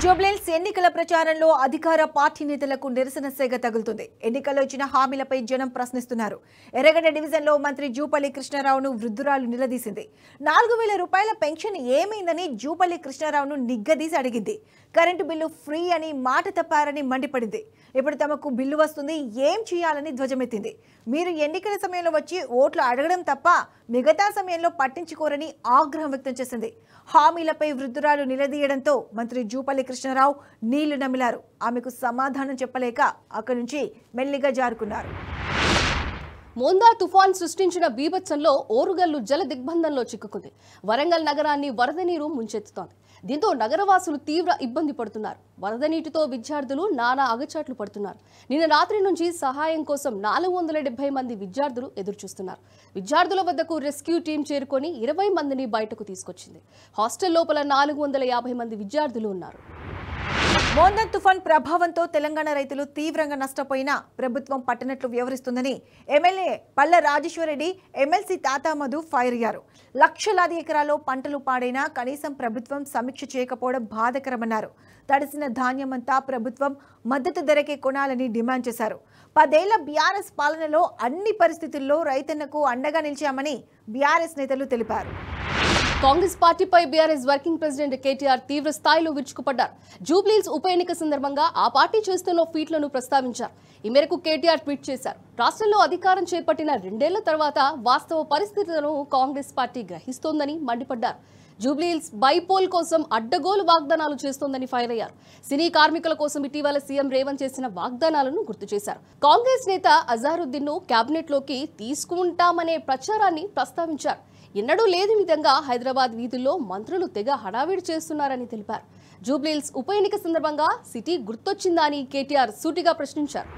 జూబ్లీహిల్స్ ఎన్నికల ప్రచారంలో అధికార పార్టీ నేతలకు నిరసన సెగ తగులుతుంది. ఎన్నికల్లో ఇచ్చిన హామీలపై జనం ప్రశ్నిస్తున్నారు. ఎర్రగడ్డ డివిజన్లో మంత్రి జూపల్లి కృష్ణారావును వృద్ధురాలు నిలదీసింది. 4,000 రూపాయల పెన్షన్ ఏమైందని జూపల్లి కృష్ణారావును నిగ్గదీసి అడిగింది. కరెంటు బిల్లు ఫ్రీ అని మాట తప్పారని మండిపడింది. ఇప్పుడు తమకు బిల్లు వస్తుంది, ఏం చేయాలని ధ్వజమెత్తింది. మీరు ఎన్నికల సమయంలో వచ్చి ఓట్లు అడగడం తప్ప మిగతా సమయంలో పట్టించుకోరని ఆగ్రహం వ్యక్తం చేసింది. హామీలపై వృద్ధురాలు నిలదీయడంతో మంత్రి జూపల్లి కృష్ణారావు నీళ్లు నమిలారు. ఆమెకు సమాధానం చెప్పలేక అక్కడి నుంచి మెల్లిగా జారుకున్నారు. మోందా తుఫాన్ సృష్టించిన బీభత్సంలో ఓరుగల్లు జల దిగ్బంధంలో చిక్కుకుంది. వరంగల్ నగరాన్ని వరద నీరు ముంచెత్తుతోంది. దీంతో నగరవాసులు తీవ్ర ఇబ్బంది పడుతున్నారు. వరద నీటితో విద్యార్థులు నానా అగచాట్లు పడుతున్నారు. నిన్న రాత్రి నుంచి సహాయం కోసం 470 మంది విద్యార్థులు ఎదురుచూస్తున్నారు. విద్యార్థుల వద్దకు రెస్క్యూ టీం చేరుకొని 20 మందిని బయటకు తీసుకొచ్చింది. హాస్టల్ లోపల 450 మంది విద్యార్థులు ఉన్నారు. మోందా తుఫాన్ ప్రభావంతో తెలంగాణ రైతులు తీవ్రంగా నష్టపోయినా ప్రభుత్వం పట్టనట్లు వ్యవహరిస్తుందని ఎమ్మెల్యే పల్ల రాజేశ్వరరెడ్డి, ఎమ్మెల్సీ తాతా మధు ఫైర్ అయ్యారు. లక్షలాది ఎకరాల్లో పంటలు పాడైనా కనీసం ప్రభుత్వం సమీక్ష చేయకపోవడం బాధాకరమన్నారు. తడిసిన ధాన్యమంతా ప్రభుత్వం మద్దతు ధరకే కొనాలని డిమాండ్ చేశారు. 10 ఏళ్ల బీఆర్ఎస్ పాలనలో అన్ని పరిస్థితుల్లో రైతన్నకు అండగా నిలిచామని బీఆర్ఎస్ నేతలు తెలిపారు. కాంగ్రెస్ పార్టీపై బీఆర్ఎస్ వర్కింగ్ ప్రెసిడెంట్ కేటీఆర్ తీవ్ర స్థాయిలో విరుచుకుపడ్డారు. జూబ్లీహిల్స్ ఉప ఎన్నిక సందర్భంగా ఆ పార్టీ చేస్తున్న ఫీట్లను ప్రస్తావించారు. ఈ మేరకు కేటీఆర్ ట్వీట్ చేశారు. రాష్ట్రంలో అధికారం చేపట్టిన 2 ఏళ్ల తర్వాత వాస్తవ పరిస్థితులను కాంగ్రెస్ పార్టీ గ్రహిస్తోందని మండిపడ్డారు. జూబ్లీహిల్స్ బైపోల్ కోసం అడ్డగోలు వాగ్దానాలు చేస్తోందని ఫైర్ అయ్యారు. సినీ కార్మికుల కోసం ఇటీవల సీఎం రేవంత్ చేసిన వాగ్దానాలను గుర్తు చేశారు. కాంగ్రెస్ నేత అజారుద్దీన్ ను కేబినెట్ లోకి తీసుకుంటామనే ప్రచారాన్ని ప్రస్తావించారు. ఎన్నడూ లేని విధంగా హైదరాబాద్ వీధుల్లో మంత్రులు తెగ హడావిడి చేస్తున్నారని తెలిపారు. జూబ్లీహిల్స్ ఉప ఎన్నిక సందర్భంగా సిటీ గుర్తొచ్చిందా అని కేటీఆర్ సూటిగా ప్రశ్నించారు.